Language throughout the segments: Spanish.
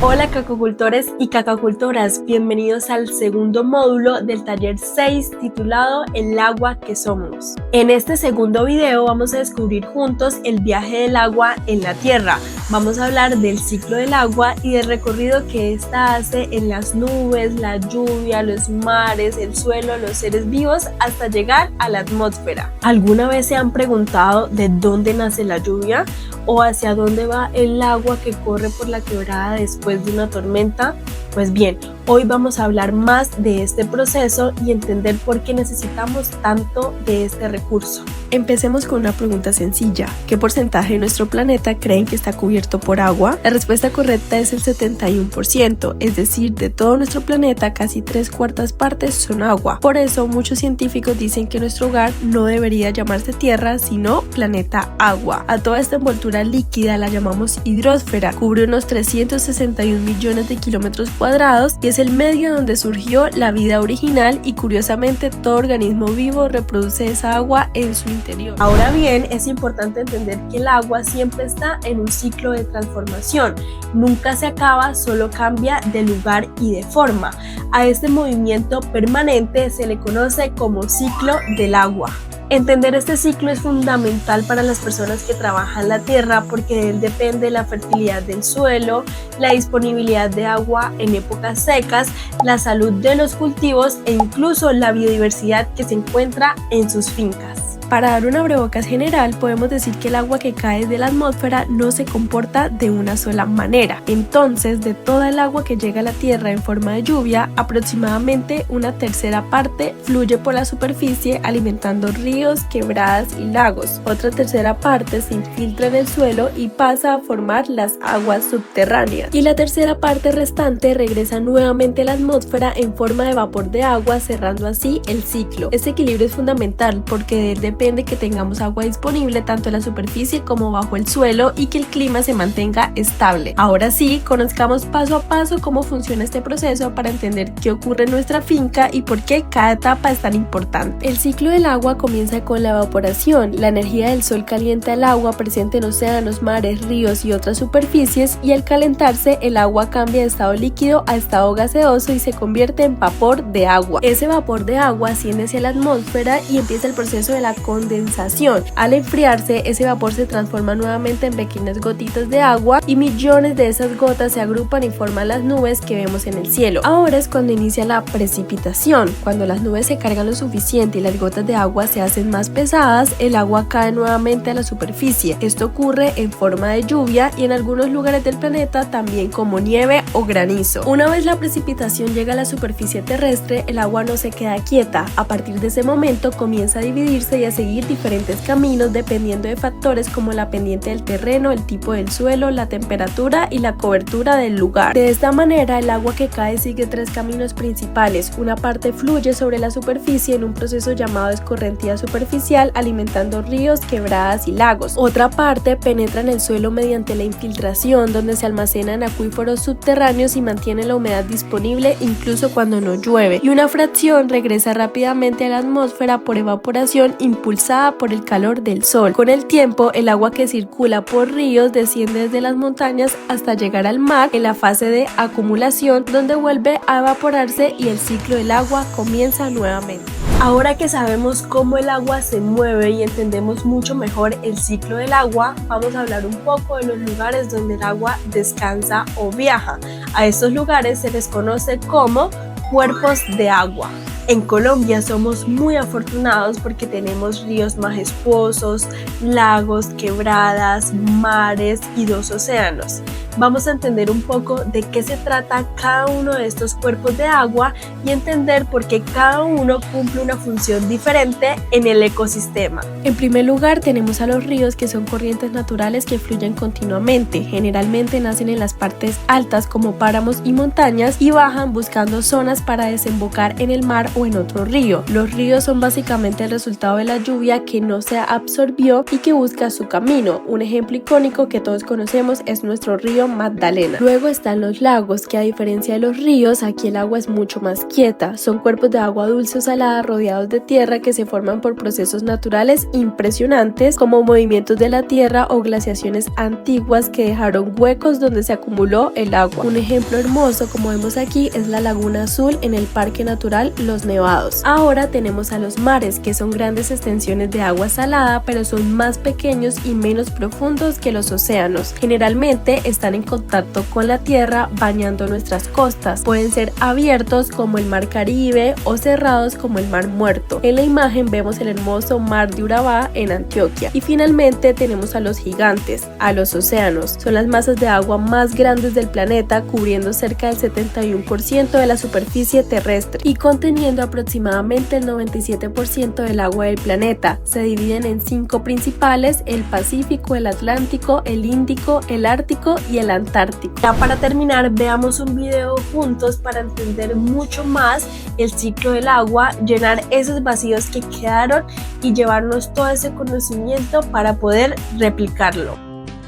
Hola cacacultores y cacacultoras, bienvenidos al segundo módulo del taller 6 titulado El agua que somos. En este segundo video vamos a descubrir juntos el viaje del agua en la Tierra. Vamos a hablar del ciclo del agua y del recorrido que ésta hace en las nubes, la lluvia, los mares, el suelo, los seres vivos hasta llegar a la atmósfera. ¿Alguna vez se han preguntado de dónde nace la lluvia o hacia dónde va el agua que corre por la quebrada después de una tormenta? Pues bien, hoy vamos a hablar más de este proceso y entender por qué necesitamos tanto de este recurso. Empecemos con una pregunta sencilla. ¿Qué porcentaje de nuestro planeta creen que está cubierto por agua? La respuesta correcta es el 71%, es decir, de todo nuestro planeta casi 3/4 partes son agua. Por eso muchos científicos dicen que nuestro hogar no debería llamarse Tierra, sino planeta agua. A toda esta envoltura líquida la llamamos hidrosfera, cubre unos 361 millones de kilómetros cuadrados y es el medio donde surgió la vida original y curiosamente todo organismo vivo reproduce esa agua en su interior. Ahora bien, es importante entender que el agua siempre está en un ciclo de transformación, nunca se acaba, solo cambia de lugar y de forma. A este movimiento permanente se le conoce como ciclo del agua. Entender este ciclo es fundamental para las personas que trabajan la tierra porque de él depende la fertilidad del suelo, la disponibilidad de agua en épocas secas, la salud de los cultivos e incluso la biodiversidad que se encuentra en sus fincas. Para dar un abrebocas general, podemos decir que el agua que cae de la atmósfera no se comporta de una sola manera. Entonces, de toda el agua que llega a la Tierra en forma de lluvia, aproximadamente una tercera parte fluye por la superficie alimentando ríos, quebradas y lagos. Otra tercera parte se infiltra en el suelo y pasa a formar las aguas subterráneas. Y la tercera parte restante regresa nuevamente a la atmósfera en forma de vapor de agua, cerrando así el ciclo. Este equilibrio es fundamental porque de él depende que tengamos agua disponible tanto en la superficie como bajo el suelo y que el clima se mantenga estable. Ahora sí, conozcamos paso a paso cómo funciona este proceso para entender qué ocurre en nuestra finca y por qué cada etapa es tan importante. El ciclo del agua comienza con la evaporación. La energía del sol calienta el agua presente en océanos, mares, ríos y otras superficies y al calentarse el agua cambia de estado líquido a estado gaseoso y se convierte en vapor de agua. Ese vapor de agua asciende hacia la atmósfera y empieza el proceso de la condensación. Al enfriarse, ese vapor se transforma nuevamente en pequeñas gotitas de agua y millones de esas gotas se agrupan y forman las nubes que vemos en el cielo. Ahora es cuando inicia la precipitación. Cuando las nubes se cargan lo suficiente y las gotas de agua se hacen más pesadas, el agua cae nuevamente a la superficie. Esto ocurre en forma de lluvia y en algunos lugares del planeta también como nieve o granizo. Una vez la precipitación llega a la superficie terrestre, el agua no se queda quieta. A partir de ese momento comienza a dividirse y a seguir diferentes caminos dependiendo de factores como la pendiente del terreno, el tipo del suelo, la temperatura y la cobertura del lugar. De esta manera, el agua que cae sigue tres caminos principales. Una parte fluye sobre la superficie en un proceso llamado escorrentía superficial, alimentando ríos, quebradas y lagos. Otra parte penetra en el suelo mediante la infiltración, donde se almacena en acuíferos subterráneos y mantiene la humedad disponible incluso cuando no llueve. Y una fracción regresa rápidamente a la atmósfera por evaporación impulsada por el calor del sol. Con el tiempo, el agua que circula por ríos desciende desde las montañas hasta llegar al mar en la fase de acumulación, donde vuelve a evaporarse y el ciclo del agua comienza nuevamente. Ahora que sabemos cómo el agua se mueve y entendemos mucho mejor el ciclo del agua, vamos a hablar un poco de los lugares donde el agua descansa o viaja. A estos lugares se les conoce como cuerpos de agua. En Colombia somos muy afortunados porque tenemos ríos majestuosos, lagos, quebradas, mares y 2 océanos. Vamos a entender un poco de qué se trata cada uno de estos cuerpos de agua y entender por qué cada uno cumple una función diferente en el ecosistema. En primer lugar, tenemos a los ríos, que son corrientes naturales que fluyen continuamente. Generalmente nacen en las partes altas como páramos y montañas y bajan buscando zonas para desembocar en el mar o en otro río. Los ríos son básicamente el resultado de la lluvia que no se absorbió y que busca su camino. Un ejemplo icónico que todos conocemos es nuestro río río Magdalena. Luego están los lagos, que a diferencia de los ríos, aquí el agua es mucho más quieta. Son cuerpos de agua dulce o salada rodeados de tierra que se forman por procesos naturales impresionantes, como movimientos de la tierra o glaciaciones antiguas que dejaron huecos donde se acumuló el agua. Un ejemplo hermoso, como vemos aquí, es la Laguna Azul en el Parque Natural Los Nevados. Ahora tenemos a los mares, que son grandes extensiones de agua salada, pero son más pequeños y menos profundos que los océanos. Generalmente están en contacto con la tierra, bañando nuestras costas. Pueden ser abiertos como el Mar Caribe o cerrados como el Mar Muerto. En la imagen vemos el hermoso Mar de Urabá en Antioquia. Y finalmente tenemos a los gigantes, a los océanos. Son las masas de agua más grandes del planeta, cubriendo cerca del 71% de la superficie terrestre y conteniendo aproximadamente el 97% del agua del planeta. Se dividen en 5 principales: el Pacífico, el Atlántico, el Índico, el Ártico y el Antártico. Ya para terminar, veamos un video juntos para entender mucho más el ciclo del agua, llenar esos vacíos que quedaron y llevarnos todo ese conocimiento para poder replicarlo.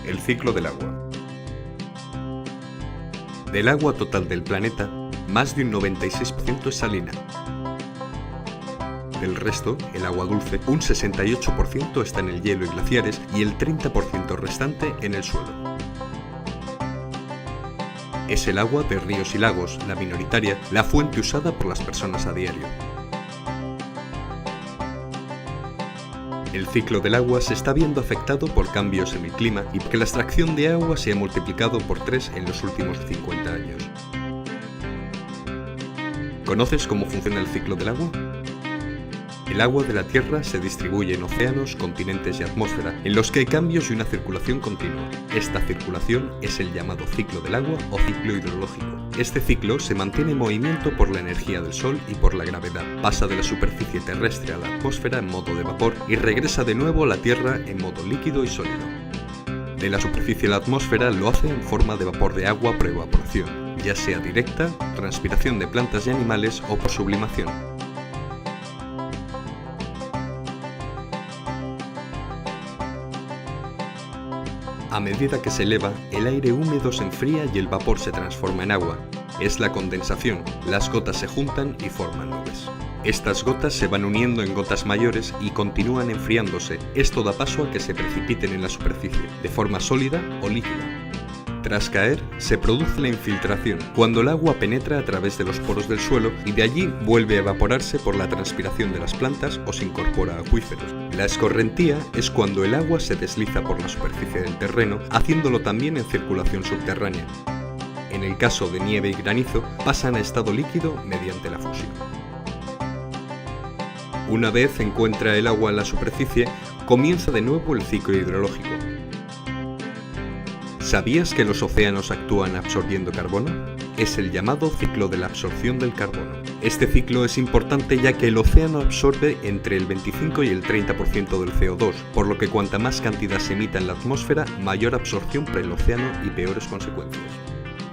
El ciclo del agua. Del agua total del planeta, más de un 96% es salina. Del resto, el agua dulce, un 68% está en el hielo y glaciares y el 30% restante en el suelo. Es el agua de ríos y lagos, la minoritaria, la fuente usada por las personas a diario. El ciclo del agua se está viendo afectado por cambios en el clima y porque la extracción de agua se ha multiplicado por 3 en los últimos 50 años. ¿Conoces cómo funciona el ciclo del agua? El agua de la Tierra se distribuye en océanos, continentes y atmósfera, en los que hay cambios y una circulación continua. Esta circulación es el llamado ciclo del agua o ciclo hidrológico. Este ciclo se mantiene en movimiento por la energía del Sol y por la gravedad. Pasa de la superficie terrestre a la atmósfera en modo de vapor y regresa de nuevo a la Tierra en modo líquido y sólido. De la superficie a la atmósfera lo hace en forma de vapor de agua por evaporación, ya sea directa, transpiración de plantas y animales o por sublimación. A medida que se eleva, el aire húmedo se enfría y el vapor se transforma en agua. Es la condensación, las gotas se juntan y forman nubes. Estas gotas se van uniendo en gotas mayores y continúan enfriándose. Esto da paso a que se precipiten en la superficie, de forma sólida o líquida. Tras caer, se produce la infiltración, cuando el agua penetra a través de los poros del suelo y de allí vuelve a evaporarse por la transpiración de las plantas o se incorpora a acuíferos. La escorrentía es cuando el agua se desliza por la superficie del terreno, haciéndolo también en circulación subterránea. En el caso de nieve y granizo, pasan a estado líquido mediante la fusión. Una vez encuentra el agua en la superficie, comienza de nuevo el ciclo hidrológico. ¿Sabías que los océanos actúan absorbiendo carbono? Es el llamado ciclo de la absorción del carbono. Este ciclo es importante ya que el océano absorbe entre el 25 y el 30% del CO2, por lo que cuanta más cantidad se emita en la atmósfera, mayor absorción para el océano y peores consecuencias.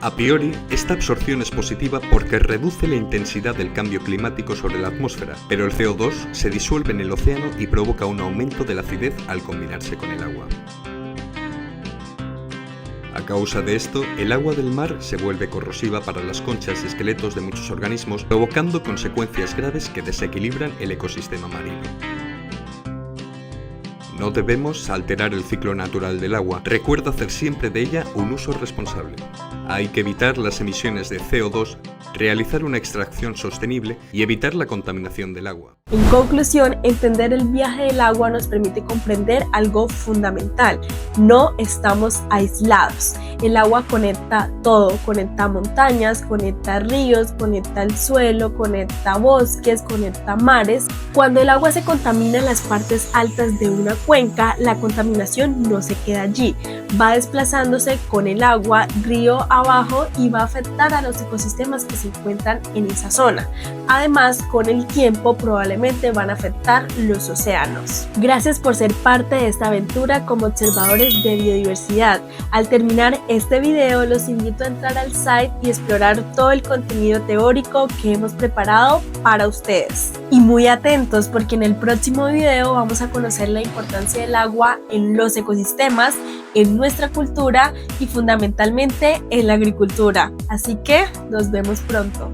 A priori, esta absorción es positiva porque reduce la intensidad del cambio climático sobre la atmósfera, pero el CO2 se disuelve en el océano y provoca un aumento de la acidez al combinarse con el agua. A causa de esto, el agua del mar se vuelve corrosiva para las conchas y esqueletos de muchos organismos, provocando consecuencias graves que desequilibran el ecosistema marino. No debemos alterar el ciclo natural del agua. Recuerda hacer siempre de ella un uso responsable. Hay que evitar las emisiones de CO2, realizar una extracción sostenible y evitar la contaminación del agua. En conclusión, entender el viaje del agua nos permite comprender algo fundamental: no estamos aislados. El agua conecta todo, conecta montañas, conecta ríos, conecta el suelo, conecta bosques, conecta mares. Cuando el agua se contamina en las partes altas de una cuenca, la contaminación no se queda allí, va desplazándose con el agua río abajo y va a afectar a los ecosistemas que se encuentran en esa zona. Además, con el tiempo probablemente van a afectar los océanos. Gracias por ser parte de esta aventura como observadores de biodiversidad. Al terminar este video, los invito a entrar al site y explorar todo el contenido teórico que hemos preparado para ustedes. Y muy atentos, porque en el próximo video vamos a conocer la importancia del agua en los ecosistemas en nuestra cultura y fundamentalmente en la agricultura. Así que nos vemos pronto.